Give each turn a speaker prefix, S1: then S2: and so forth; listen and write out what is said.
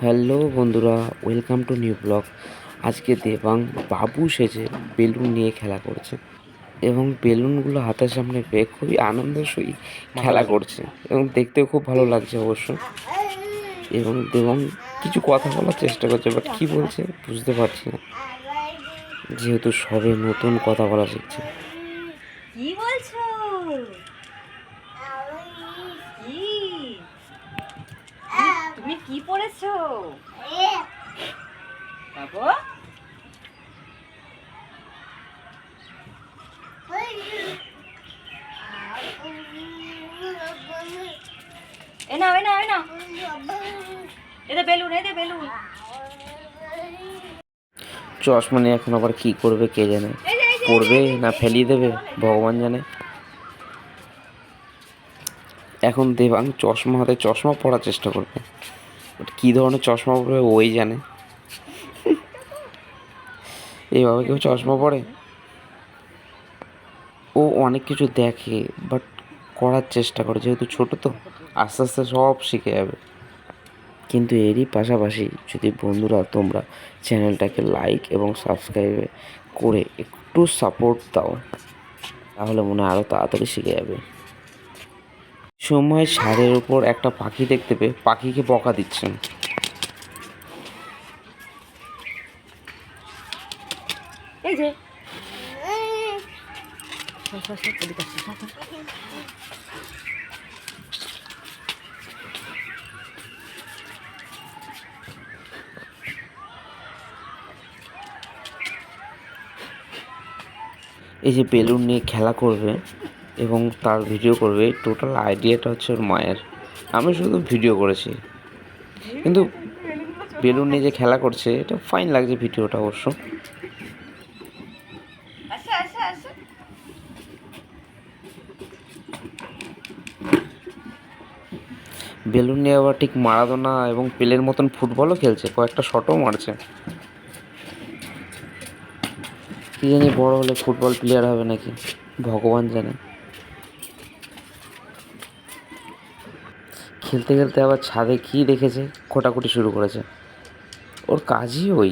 S1: Hello বন্ধুরা, welcome to new blog. আজকে দেবাং বাবু সেজে বেলুন নিয়ে খেলা করছে এবং বেলুনগুলো হাতের সামনে পেয়ে খুবই আনন্দের সহিত খেলা করছে এবং দেখতেও খুব ভালো লাগছে অবশ্য। এবং দেবাং কিছু কথা বলার চেষ্টা করছে, বাট কী বলছে বুঝতে পারছি না, যেহেতু সবে নতুন কথা বলা শিখছে।
S2: কি বলছো? কি? তুমি কি পড়েছো বাবু? এ নাও এ নাও এ নাও, এতে বেলুন এতে বেলুন।
S1: চশমা নিয়ে এখন আবার কী করবে কে জানে, পড়বে না ফেলিয়ে দেবে ভগবান জানে। এখন দেবাং চশমা হাতে চশমা পরার চেষ্টা করবে, বাট কী ধরনের চশমা পরবে ওই জানে। এইভাবে কেউ চশমা পরে? ও অনেক কিছু দেখে, বাট করার চেষ্টা করে, যেহেতু ছোটো তো আস্তে আস্তে সব শিখে যাবে। কিন্তু এরই পাশাপাশি যদি বন্ধুরা তোমরা চ্যানেলটাকে লাইক এবং সাবস্ক্রাইব করে একটু সাপোর্ট দাও, তাহলে মনে হয় আরও তাড়াতাড়ি শিখে যাবে। সময় ছাদের উপর একটা পাখি দেখতে পেয়ে পাখিকে বকা দিচ্ছেন।
S2: এই যে
S1: এই যে বেলুন নিয়ে খেলা করবে এবং তার ভিডিও করবে, টোটাল আইডিয়াটা হচ্ছে ওর মায়ের। আমি শুধু ভিডিও করেছি, কিন্তু বেলুন নিয়ে যে খেলা করছে এটা ফাইন লাগছে ভিডিওটা অবশ্য।
S2: আসো আসো আসো।
S1: বেলুন নিয়ে আবার ঠিক মারাদোনা এবং পেলের মতন ফুটবলও খেলছে, কয়েকটা শটও মারছে। কি জানি বড় হলে ফুটবল প্লেয়ার হবে নাকি, ভগবান জানে। খেলতে খেলতে আবার ছাদে কী দেখেছে, খোঁটাখুটি শুরু করেছে। ওর কাজই ওই।